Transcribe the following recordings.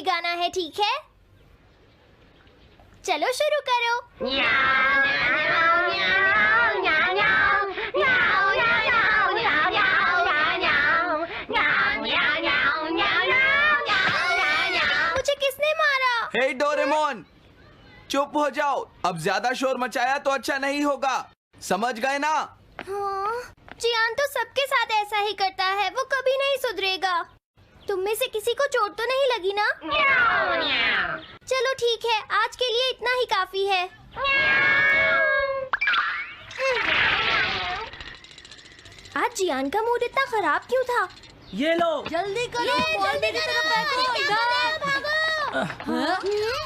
गाना है, ठीक है? चलो शुरू करो। मुझे किसने मारा? हे डोरेमोन, चुप हो जाओ। अब ज्यादा शोर मचाया तो अच्छा नहीं होगा, समझ गए ना? हाँ, जियान तो सबके साथ ऐसा ही करता है, वो कभी नहीं सुधरेगा। तुम में से किसी को चोट तो नहीं लगी ना? चलो ठीक है, आज के लिए इतना ही काफी है। आज जियान का मूड इतना खराब क्यों था? ये लो। जल्दी करो,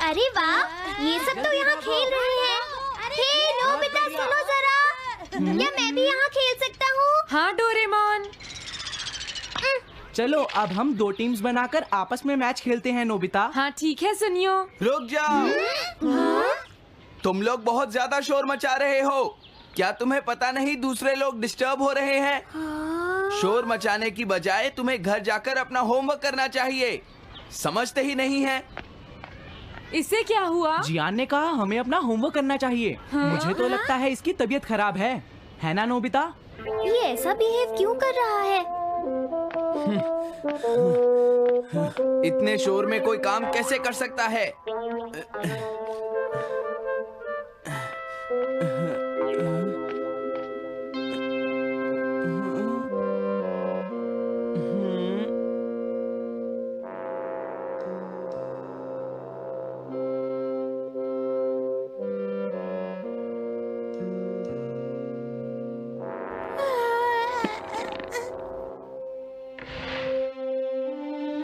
अरे वाह, ये सब तो यहाँ खेल रहे हैं। हे नोबिता, सुनो जरा, क्या मैं भी यहाँ खेल सकता हूँ? हाँ डोरेमोन। चलो अब हम 2 टीम्स बनाकर आपस में मैच खेलते हैं नोबिता। हाँ ठीक है, सुनियो। रुक जाओ। तुम लोग बहुत ज्यादा शोर मचा रहे हो। क्या तुम्हें पता नहीं दूसरे लोग डिस्टर्ब हो रहे हैं? शोर मचाने की बजाय तुम्हें घर जाकर अपना होमवर्क करना चाहिए। समझते ही नहीं है। इससे क्या हुआ? जियान ने कहा हमें अपना होमवर्क करना चाहिए। मुझे तो लगता है इसकी तबीयत खराब है ना नोबिता? ये ऐसा बिहेव क्यों कर रहा है? इतने शोर में कोई काम कैसे कर सकता है?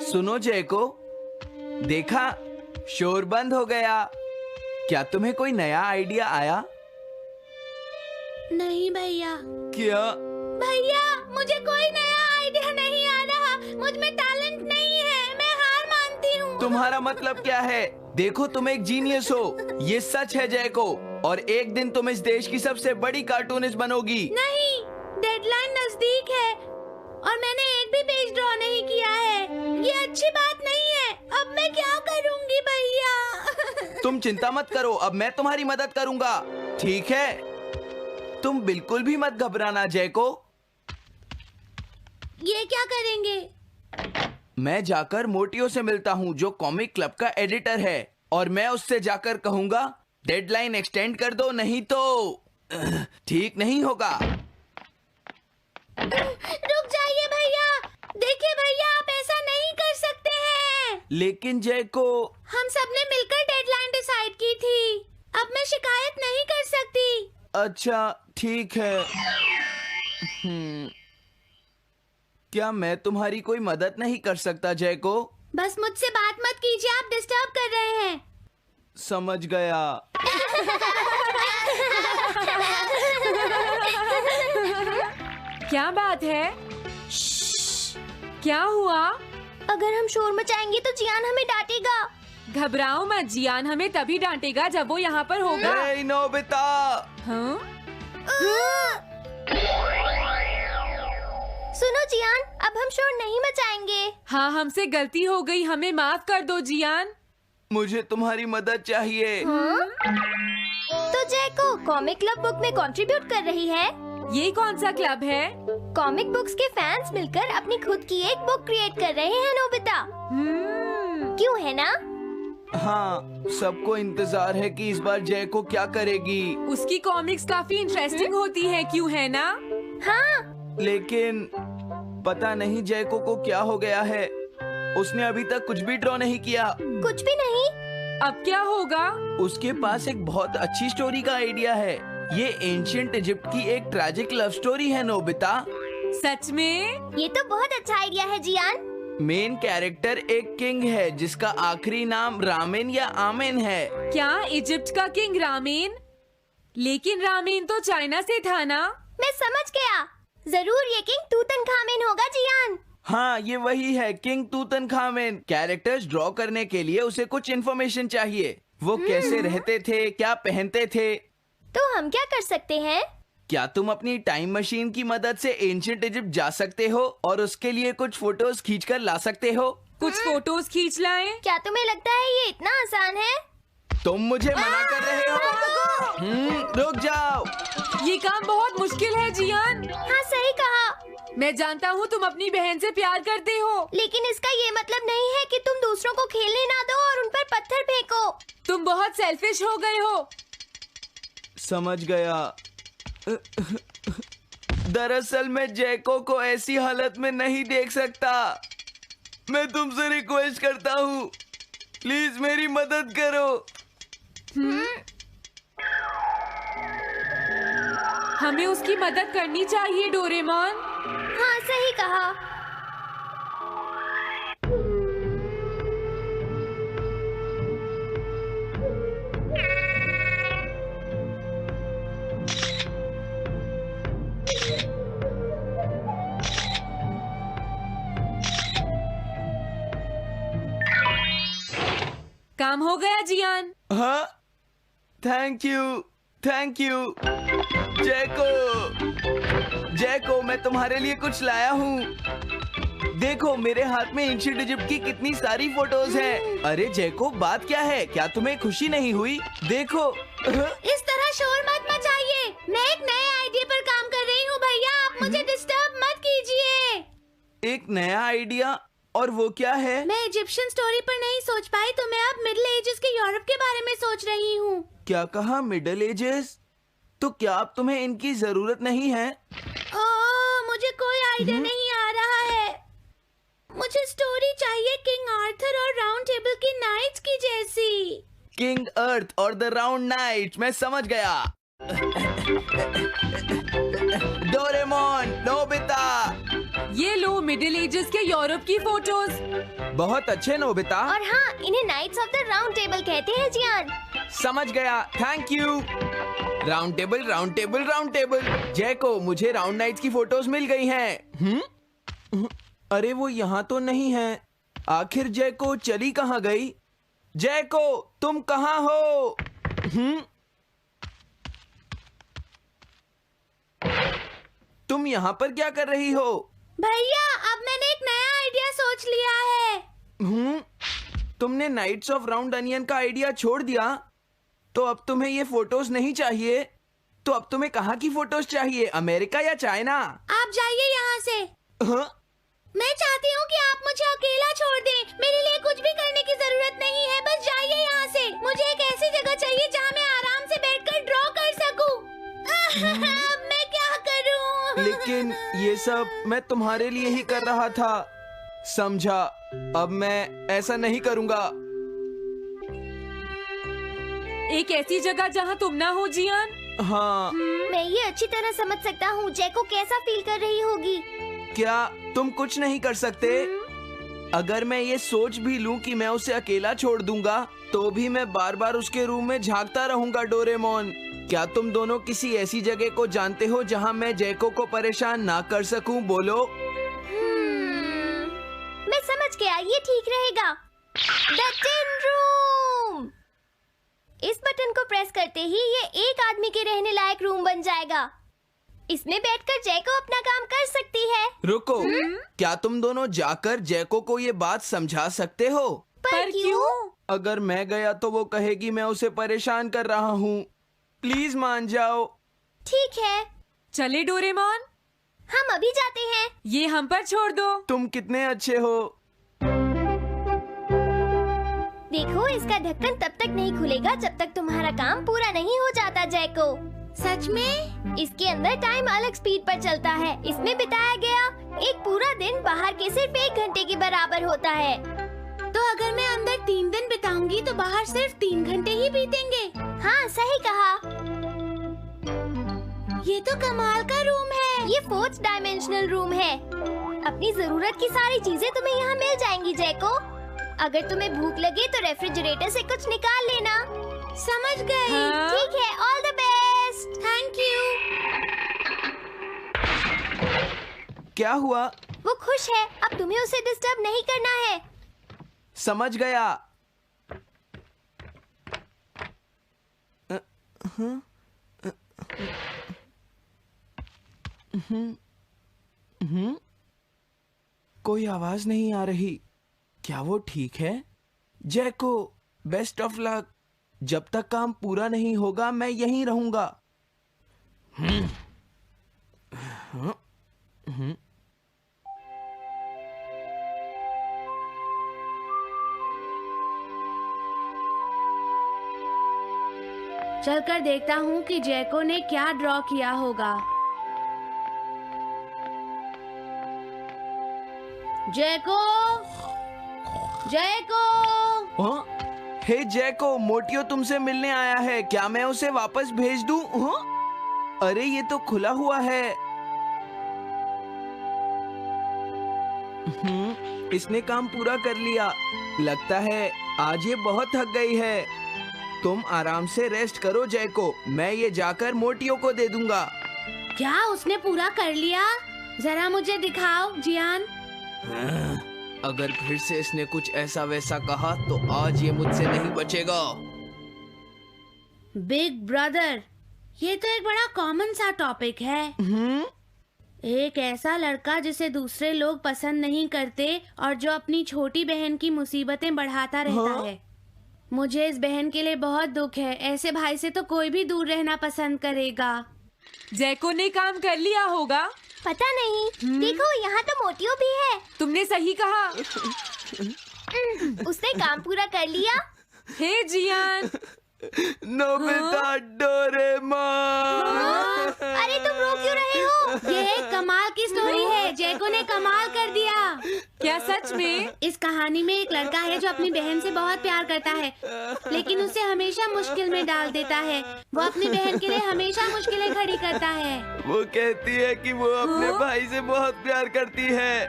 सुनो जयको, देखा, शोर बंद हो गया। क्या तुम्हें कोई नया आइडिया आया? नहीं भैया। क्या? भैया, मुझे कोई नया आइडिया नहीं आ रहा। मुझ में टैलेंट नहीं है, मैं हार मानती हूँ। तुम्हारा मतलब क्या है? देखो, तुम एक जीनियस हो, ये सच है जयको। और एक दिन तुम इस देश की सबसे बड़ी कार्टूनिस्ट बनोगी। नहीं, डेडलाइन नजदीक है और मैंने एक भी पेज ड्रॉ नहीं किया है। ये अच्छी बात नहीं है। अब मैं क्या करूँगी भैया? तुम चिंता मत करो, अब मैं तुम्हारी मदद करूंगा, ठीक है? तुम बिल्कुल भी मत घबराना जयको। ये क्या करेंगे? मैं जाकर मोटियो से मिलता हूँ, जो कॉमिक क्लब का एडिटर है, और मैं उससे जाकर कहूंगा डेडलाइन एक्सटेंड कर दो, नहीं तो ठीक नहीं होगा। रुक जाइए भैया। देखिए भैया, आप ऐसा नहीं कर सकते हैं। लेकिन जयको, हम सबने मिलकर डेडलाइन डिसाइड की थी। अब मैं शिकायत नहीं कर सकती। अच्छा ठीक है। क्या मैं तुम्हारी कोई मदद नहीं कर सकता जयको? बस मुझसे बात मत कीजिए, आप डिस्टर्ब कर रहे हैं। समझ गया। क्या बात है? क्या हुआ? अगर हम शोर मचाएंगे तो जियान हमें डांटेगा। घबराओ मत, जियान हमें तभी डांटेगा जब वो यहाँ पर होगा। हे नोबिता। हाँ? सुनो जियान, अब हम शोर नहीं मचाएंगे। हाँ, हमसे गलती हो गई, हमें माफ कर दो जियान। मुझे तुम्हारी मदद चाहिए। तो जयको कॉमिक क्लब बुक में कंट्रीब्यूट कर रही है। ये कौन सा क्लब है? कॉमिक बुक्स के फैंस मिलकर अपनी खुद की एक बुक क्रिएट कर रहे हैं नोबिता। क्यों, है ना? हाँ, सबको इंतजार है कि इस बार जयको क्या करेगी। उसकी कॉमिक्स काफी इंटरेस्टिंग होती है, क्यों है ना? हाँ। लेकिन पता नहीं जयको को क्या हो गया है। उसने अभी तक कुछ भी ड्रॉ नहीं किया। कुछ भी नहीं? अब क्या होगा? उसके पास एक बहुत अच्छी स्टोरी का आइडिया है। ये एंशिएंट इजिप्ट की एक ट्रैजिक लव स्टोरी है नोबिता। सच में? ये तो बहुत अच्छा आइडिया है जियान। मेन कैरेक्टर एक किंग है जिसका आखिरी नाम रामेन या आमेन है। क्या इजिप्ट का किंग रामेन? लेकिन रामेन तो चाइना से था ना? मैं समझ गया, जरूर ये किंग तूतनखामेन होगा जियान। हाँ, ये वही है, किंग तूतनखामेन। कैरेक्टर्स ड्रॉ करने के लिए उसे कुछ इन्फॉर्मेशन चाहिए। वो कैसे रहते थे, क्या पहनते थे। तो हम क्या कर सकते हैं? क्या तुम अपनी टाइम मशीन की मदद से एंशिएंट इजिप्ट जा सकते हो और उसके लिए कुछ फोटोज खींचकर ला सकते हो? कुछ फोटोज खींच लाएं? क्या तुम्हें लगता है ये इतना आसान है? तुम मुझे मना कर रहे हो? रुक जाओ। ये काम बहुत मुश्किल है जियान। हाँ सही कहा, मैं जानता हूँ तुम अपनी बहन से प्यार करते हो, लेकिन इसका ये मतलब नहीं है कि तुम दूसरों को खेलने ना दो और उन पर पत्थर फेंको। तुम बहुत सेल्फिश हो गए हो। समझ गया। दरअसल मैं जैको को ऐसी हालत में नहीं देख सकता। मैं तुमसे रिक्वेस्ट करता हूँ, प्लीज मेरी मदद करो। हमें उसकी मदद करनी चाहिए डोरेमोन। हाँ सही कहा। काम हो गया जियान। हाँ, थैंक यू जैको, मैं तुम्हारे लिए कुछ लाया हूँ। देखो मेरे हाथ में एंशिएंट इजिप्ट की कितनी सारी फोटोज हैं। अरे जैको, बात क्या है? क्या तुम्हें खुशी नहीं हुई? देखो। इस तरह शोर मत मचाइए, मैं एक नए आइडिया पर काम कर रही हूँ भैया, आप मुझे डिस्टर्ब मत कीजिए। एक नया आइडिया? और वो क्या है? मैं इजिप्शियन स्टोरी पर नहीं सोच पाई तो मैं अब मिडिल एजेस के यूरोप के बारे में सोच रही हूँ। क्या कहा? Middle ages? तो क्या अब तुम्हें इनकी जरूरत नहीं है? ओह, मुझे कोई आइडिया नहीं आ रहा है। मुझे स्टोरी चाहिए किंग आर्थर और राउंड टेबल की नाइट्स की जैसी। किंग अर्थ और द राउंड नाइट, मैं समझ गया। Doraemon, Nobita. ये लो मिडिल एजेस के यूरोप की फोटोज। बहुत अच्छे नोबिता। और हाँ, इन्हें knights of the round table कहते हैं जियान। समझ गया, thank you. Round table, round table, round table. Jaiko, मुझे राउंड नाइट्स की फोटोज मिल गई हैं। अरे वो यहाँ तो नहीं है। आखिर जैको चली कहाँ गई? जैको, तुम कहाँ हो? तुम यहाँ पर क्या कर रही हो? भैया, अब मैंने एक नया आइडिया सोच लिया है। तुमने नाइट्स ऑफ राउंड अनियन का आइडिया छोड़ दिया? तो अब तुम्हें ये फोटोज नहीं चाहिए? तो अब तुम्हें कहाँ की फोटोज चाहिए, अमेरिका या चाइना? आप जाइए यहाँ से। हाँ? मैं चाहती हूँ कि आप मुझे अकेला छोड़ दें। मेरे लिए कुछ भी करने की जरूरत नहीं है, बस जाइए यहाँ से। मुझे एक ऐसी जगह चाहिए जहाँ मैं आराम से बैठकर ड्रॉ कर सकूं। मैं क्या करूँ? लेकिन ये सब मैं तुम्हारे लिए ही कर रहा था, समझा? अब मैं ऐसा नहीं करूँगा। एक ऐसी जगह जहाँ तुम ना हो जियान। हाँ। मैं ये अच्छी तरह समझ सकता हूँ जैको कैसा फील कर रही होगी। क्या तुम कुछ नहीं कर सकते? अगर मैं ये सोच भी लूं कि मैं उसे अकेला छोड़ दूंगा, तो भी मैं बार बार उसके रूम में झांकता रहूंगा। डोरेमोन, क्या तुम दोनों किसी ऐसी जगह को जानते हो जहां मैं जैको को परेशान ना कर सकूं? बोलो। मैं समझ गया, ये ठीक रहेगा। The tin room. इस बटन को प्रेस करते ही ये एक आदमी के रहने लायक रूम बन जाएगा। इसमें बैठकर जैको अपना काम कर सकती है। रुको, क्या तुम दोनों जाकर जैको को ये बात समझा सकते हो? पर क्यों? अगर मैं गया तो वो कहेगी मैं उसे परेशान कर रहा हूँ। प्लीज मान जाओ। ठीक है, चले डोरेमोन, हम अभी जाते हैं। ये हम पर छोड़ दो। तुम कितने अच्छे हो। देखो, इसका ढक्कन तब तक नहीं खुलेगा जब तक तुम्हारा काम पूरा नहीं हो जाता जैको। सच में? इसके अंदर टाइम अलग स्पीड पर चलता है। इसमें बिताया गया एक पूरा दिन बाहर के सिर्फ 1 घंटे के बराबर होता है। तो अगर मैं अंदर 3 दिन बिताऊंगी तो बाहर सिर्फ 3 घंटे ही बीतेंगे। हाँ सही कहा। ये तो कमाल का रूम है। ये 4th डायमेंशनल रूम है। अपनी जरूरत की सारी चीजें तुम्हें यहाँ मिल जाएंगी जैको। अगर तुम्हें भूख लगे तो रेफ्रिजरेटर से कुछ निकाल लेना। समझ गई। हाँ? ठीक है, all the best. Thank you. क्या हुआ? वो खुश है, अब तुम्हें उसे डिस्टर्ब नहीं करना है। समझ गया। कोई आवाज नहीं आ रही। क्या वो ठीक है? जैको, बेस्ट ऑफ लक। जब तक काम पूरा नहीं होगा मैं यहीं रहूंगा। चलकर देखता हूँ कि जैको ने क्या ड्रॉ किया होगा। जैको, जैको। हाँ? हे जैको, मोटियो तुमसे मिलने आया है। क्या मैं उसे वापस भेज दूं? हाँ? अरे ये तो खुला हुआ है। इसने काम पूरा कर लिया। लगता है आज ये बहुत थक गई है। तुम आराम से रेस्ट करो जैको, मैं ये जाकर मोटियो को दे दूंगा। क्या उसने पूरा कर लिया? जरा मुझे दिखाओ जियान। अगर फिर से इसने कुछ ऐसा वैसा कहा तो आज ये मुझसे नहीं बचेगा। बिग ब्रदर, ये तो एक बड़ा कॉमन सा टॉपिक है। एक ऐसा लड़का जिसे दूसरे लोग पसंद नहीं करते और जो अपनी छोटी बहन की मुसीबतें बढ़ाता रहता है। मुझे इस बहन के लिए बहुत दुख है। ऐसे भाई से तो कोई भी दूर रहना पसंद करेगा। जैको ने काम कर लिया होगा। पता नहीं। देखो यहाँ तो मोटियो भी है। तुमने सही कहा। उसने काम पूरा कर लिया। Hey Gian. Nobita, Doraemon. अरे तुम रो क्यों रहे हो? ये एक कमाल की स्टोरी है। जैको ने कमाल कर दिया। क्या सच में? इस कहानी में एक लड़का है जो अपनी बहन से बहुत प्यार करता है, लेकिन उसे हमेशा मुश्किल में डाल देता है। वो अपनी बहन के लिए हमेशा मुश्किलें खड़ी करता है। वो कहती है कि वो अपने भाई से बहुत प्यार करती है।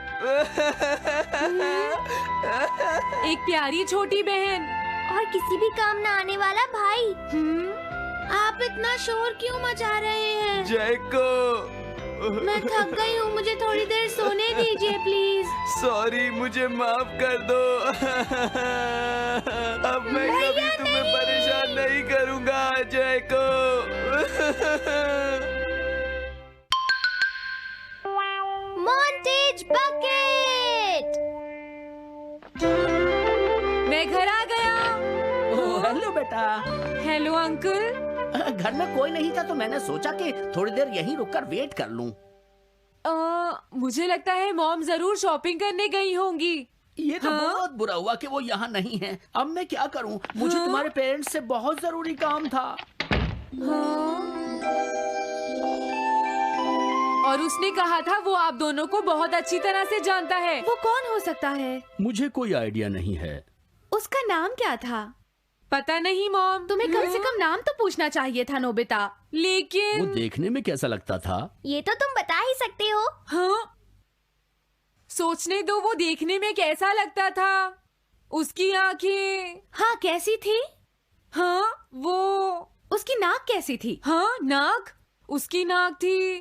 एक प्यारी छोटी बहन और किसी भी काम न आने वाला भाई। आप इतना शोर क्यों मचा रहे हैं? जैको, मैं थक गई हूँ, मुझे थोड़ी देर सोने दीजिए प्लीज। सॉरी, मुझे माफ कर दो। अब मैं कभी तुम्हें परेशान नहीं करूँगा जैको। Montage bucket. मैं घर आ गया। ओह, हेलो बेटा। Hello uncle. घर में कोई नहीं था तो मैंने सोचा कि थोड़ी देर यहीं रुककर वेट कर लूं। मुझे लगता है मॉम जरूर शॉपिंग करने गई होंगी। ये तो बहुत बुरा हुआ कि वो यहाँ नहीं है। अब मैं क्या करूं? मुझे तुम्हारे पेरेंट्स से बहुत जरूरी काम था। और उसने कहा था वो आप दोनों को बहुत अच्छी तरह से जानता है। वो कौन हो सकता है? मुझे कोई आइडिया नहीं है। उसका नाम क्या था? पता नहीं मॉम। तुम्हें कम से कम नाम तो पूछना चाहिए था नोबिता। वो लेकिन देखने में कैसा लगता था? ये तो तुम बता ही सकते हो। हाँ, सोचने दो वो देखने में कैसा लगता था। उसकी आंखें। हाँ, कैसी थी? हाँ, वो। उसकी नाक कैसी थी? हाँ, नाक। उसकी नाक थी।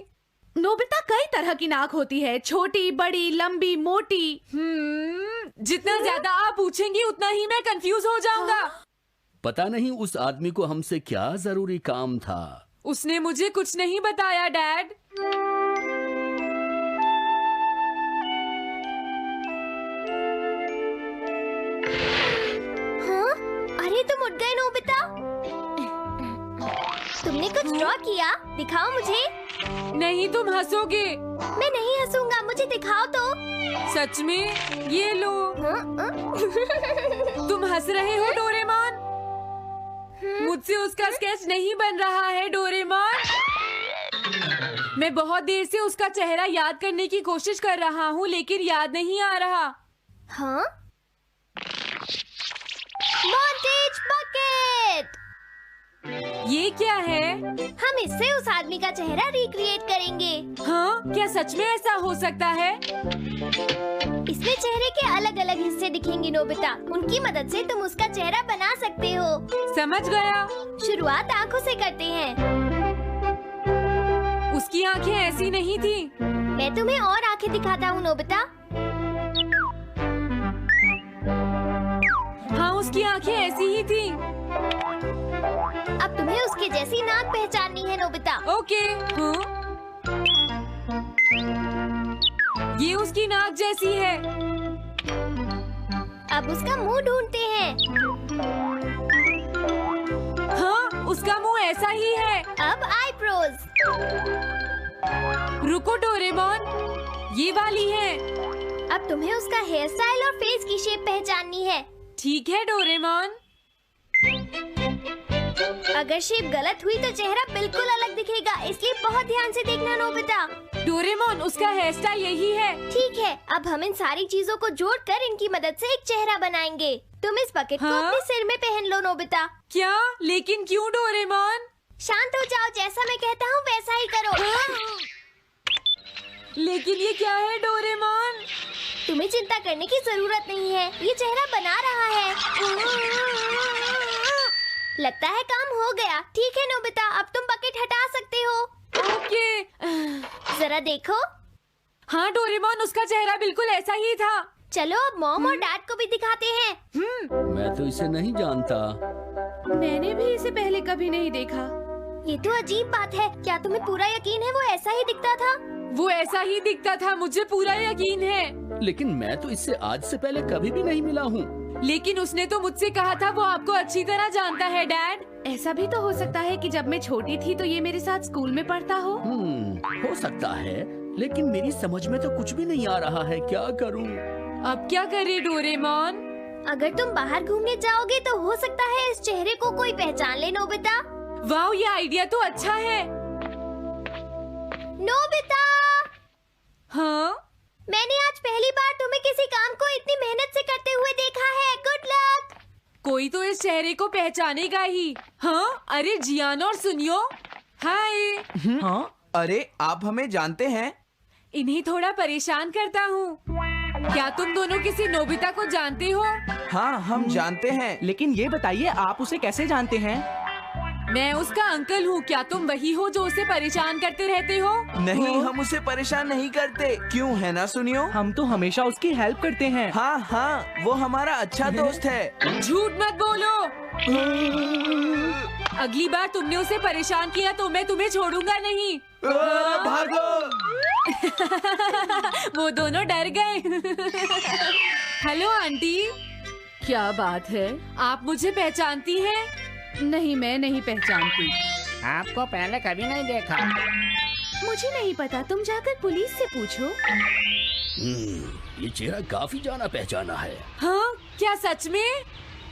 नोबिता, कई तरह की नाक होती है, छोटी, बड़ी, लंबी, मोटी। जितना ज्यादा आप पूछेंगी उतना ही मैं कंफ्यूज हो जाऊंगा। पता नहीं उस आदमी को हमसे क्या जरूरी काम था। उसने मुझे कुछ नहीं बताया डैड। हाँ? अरे तुम उठ गए नोबिता। तुमने कुछ ड्रॉ किया? दिखाओ मुझे। नहीं, तुम हंसोगे। मैं नहीं हंसूंगा, मुझे दिखाओ तो। सच में? ये लो। तुम हंस रहे हो डोरेमोन? मुझसे उसका स्केच नहीं बन रहा है डोरेमोन। मैं बहुत देर से उसका चेहरा याद करने की कोशिश कर रहा हूँ लेकिन याद नहीं आ रहा। हाँ? Montage bucket. ये क्या है? हम इससे उस आदमी का चेहरा रिक्रिएट करेंगे। हाँ, क्या सच में ऐसा हो सकता है? इसमें चेहरे के अलग अलग हिस्से दिखेंगे नोबिता। उनकी मदद से तुम उसका चेहरा बना सकते हो। समझ गया। शुरुआत आंखों से करते हैं। उसकी आंखें ऐसी नहीं थी। मैं तुम्हें और आंखें दिखाता हूँ नोबिता। हाँ, उसकी आंखें ऐसी ही थी। अब तुम्हें उसके जैसी नाक पहचाननी है नोबिता। ओके। हाँ? ये उसकी नाक जैसी है। अब उसका मुंह ढूंढते हैं। हाँ, उसका मुंह ऐसा ही है। अब आईब्रोज। रुको डोरेमोन, ये वाली है। अब तुम्हें उसका हेयर स्टाइल और फेस की शेप पहचाननी है। ठीक है डोरेमोन। अगर शेप गलत हुई तो चेहरा बिल्कुल अलग दिखेगा, इसलिए बहुत ध्यान से देखना नोबिता। डोरेमोन, उसका हेयर स्टाइल यही है। ठीक है, अब हम इन सारी चीजों को जोड़कर इनकी मदद से एक चेहरा बनाएंगे। तुम इस बकेट को हाँ? अपने सिर में पहन लो नोबिता। क्या? लेकिन क्यों डोरेमोन? शांत हो जाओ, जैसा मैं कहता हूँ वैसा ही करो। लेकिन ये क्या है डोरेमोन? तुम्हें चिंता करने की जरूरत नहीं है, ये चेहरा बना रहा है। लगता है काम हो गया। ठीक है नोबिता, अब तुम बकेट हटा सकते हो। ओके। जरा देखो। हाँ डोरेमोन, उसका चेहरा बिल्कुल ऐसा ही था। चलो अब मॉम और डैड को भी दिखाते हैं। मैं तो इसे नहीं जानता। मैंने भी इसे पहले कभी नहीं देखा। ये तो अजीब बात है। क्या तुम्हें पूरा यकीन है वो ऐसा ही दिखता था? वो ऐसा ही दिखता था, मुझे पूरा यकीन है। लेकिन मैं तो इससे आज से पहले कभी भी नहीं मिला हूँ। लेकिन उसने तो मुझसे कहा था वो आपको अच्छी तरह जानता है डैड। ऐसा भी तो हो सकता है कि जब मैं छोटी थी तो ये मेरे साथ स्कूल में पढ़ता हो। हो सकता है, लेकिन मेरी समझ में तो कुछ भी नहीं आ रहा है। क्या करूँ? अब क्या करे डोरेमोन? अगर तुम बाहर घूमने जाओगे तो हो सकता है इस चेहरे को कोई पहचान ले नोबिता। वाह, ये आइडिया तो अच्छा है। नोबिता, हाँ? मैंने आज पहली बार तुम्हें किसी काम को इतनी मेहनत से करते हुए देखा है। Good luck. कोई तो इस चेहरे को पहचानेगा ही। हाँ? अरे जियान और सुनियो, हाय। हाँ? अरे आप हमें जानते हैं? इन्हें थोड़ा परेशान करता हूँ। क्या तुम दोनों किसी नोबिता को जानते हो? हाँ, हम जानते हैं। लेकिन ये बताइए आप उसे कैसे जानते हैं? मैं उसका अंकल हूँ। क्या तुम वही हो जो उसे परेशान करते रहते हो? नहीं, हम उसे परेशान नहीं करते। क्यों, है ना सुनियो? हम तो हमेशा उसकी हेल्प करते हैं। हाँ हाँ, वो हमारा अच्छा दोस्त है। झूठ मत बोलो। अगली बार तुमने उसे परेशान किया तो मैं तुम्हें छोड़ूंगा नहीं। भागो। वो दोनों डर गए। हेलो आंटी, क्या बात है? आप मुझे पहचानती हैं? नहीं, मैं नहीं पहचानती। आपको पहले कभी नहीं देखा। मुझे नहीं पता, तुम जाकर पुलिस से पूछो। ये चेहरा काफी जाना पहचाना है। हाँ? क्या सच में?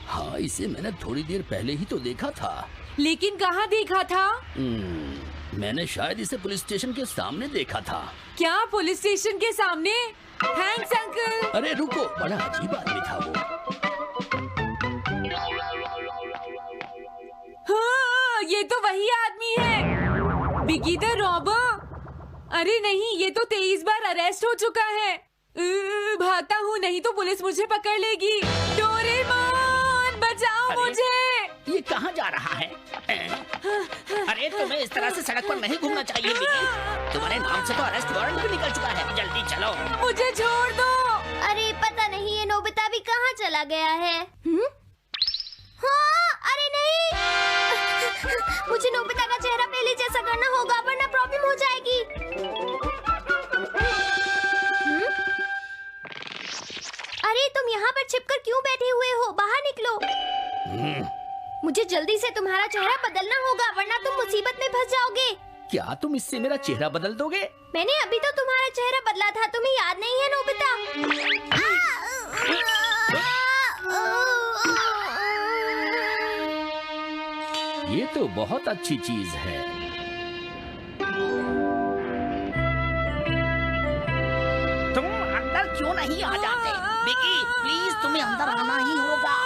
हाँ, इसे मैंने थोड़ी देर पहले ही तो देखा था। लेकिन कहाँ देखा था? मैंने शायद इसे पुलिस स्टेशन के सामने देखा था। क्या पुलिस स्टेशन के सामने? Thanks uncle. अरे रुको, बड़ा अजीब आदमी था वो। हाँ, ये तो वही आदमी है, बिगी द रॉबर। अरे नहीं, ये तो 23 बार अरेस्ट हो चुका है। भागता हूँ, नहीं तो पुलिस मुझे पकड़ लेगी। डोरेमोन, बचाओ मुझे। ये कहाँ जा रहा है? अरे तुम्हें इस तरह से सड़क पर नहीं घूमना चाहिए बिगी। तुम्हारे नाम से तो अरेस्ट वारंट भी निकल चुका है। जल्दी चलो। मुझे छोड़ दो। अरे पता नहीं ये नोबिता भी कहाँ चला गया है। हाँ, अरे नहीं। मुझे नोबिता का चेहरा पहले जैसा करना होगा वरना प्रॉब्लम हो जाएगी। अरे तुम यहाँ पर छिपकर क्यों बैठे हुए हो? बाहर निकलो। मुझे जल्दी से तुम्हारा चेहरा बदलना होगा वरना तुम मुसीबत में फंस जाओगे। क्या तुम इससे मेरा चेहरा बदल दोगे? मैंने अभी तो तुम्हारा चेहरा बदला था, तुम्हें याद नहीं है नोबिता? ये तो बहुत अच्छी चीज है। तुम अंदर क्यों नहीं आ जाते? बिगी, प्लीज तुम्हें अंदर आना ही होगा।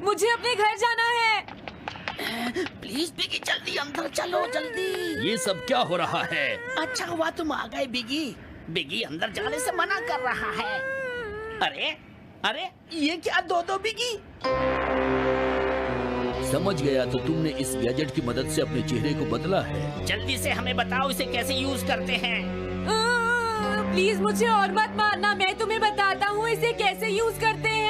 मुझे अपने घर जाना है। प्लीज बिगी, जल्दी अंदर चलो, जल्दी। ये सब क्या हो रहा है? अच्छा हुआ तुम आ गए बिगी। बिगी अंदर जाने से मना कर रहा है। अरे अरे, ये क्या दो बिगी? समझ गया, तो तुमने इस गैजेट की मदद से अपने चेहरे को बदला है। जल्दी से हमें बताओ इसे कैसे यूज करते हैं। प्लीज मुझे और मत मारना, मैं तुम्हें बताता हूँ इसे कैसे यूज करते हैं।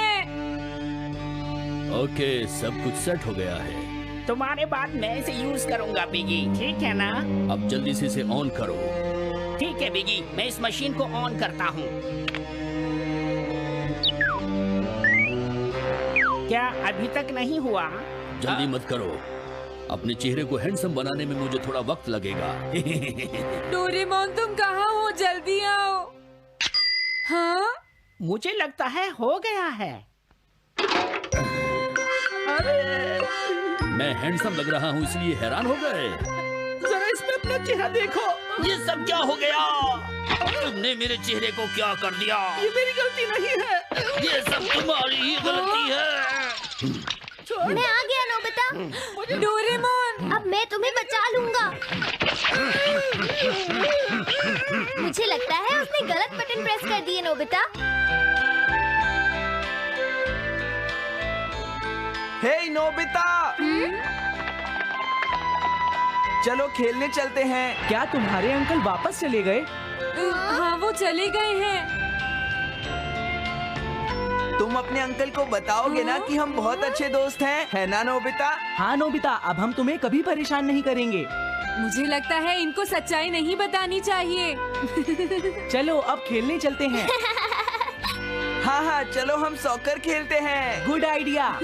ओके, सब कुछ सेट हो गया है। तुम्हारे बाद मैं इसे यूज करूंगा बिगी, ठीक है ना? अब जल्दी से इसे ऑन करो। ठीक है बिगी, मैं इस मशीन को ऑन करता हूँ। क्या अभी तक नहीं हुआ? जल्दी मत करो, अपने चेहरे को हैंडसम बनाने में मुझे थोड़ा वक्त लगेगा। डोरेमोन तुम कहाँ हो? जल्दी आओ। हाँ? मुझे लगता है हो गया है। मैं हैंडसम लग रहा हूँ इसलिए हैरान हो गए। जरा इसमें अपना चेहरा देखो। ये सब क्या हो गया? तुमने मेरे चेहरे को क्या कर दिया? ये मेरी गलती नहीं है। ये सब तुम्हारी ही गलती है। मैं आ गया नोबिता। डोरेमोन अब मैं तुम्हें बचा लूंगा। मुझे लगता है उसने गलत बटन प्रेस कर दिए नोबिता। हे नोबिता, चलो खेलने चलते हैं। क्या तुम्हारे अंकल वापस चले गए? हाँ वो चले गए हैं। तुम अपने अंकल को बताओगे ना कि हम बहुत अच्छे दोस्त हैं, है ना नोबिता? हाँ नोबिता, अब हम तुम्हें कभी परेशान नहीं करेंगे। मुझे लगता है इनको सच्चाई नहीं बतानी चाहिए। चलो अब खेलने चलते हैं। हाँ हाँ, चलो हम सॉकर खेलते हैं। Good idea.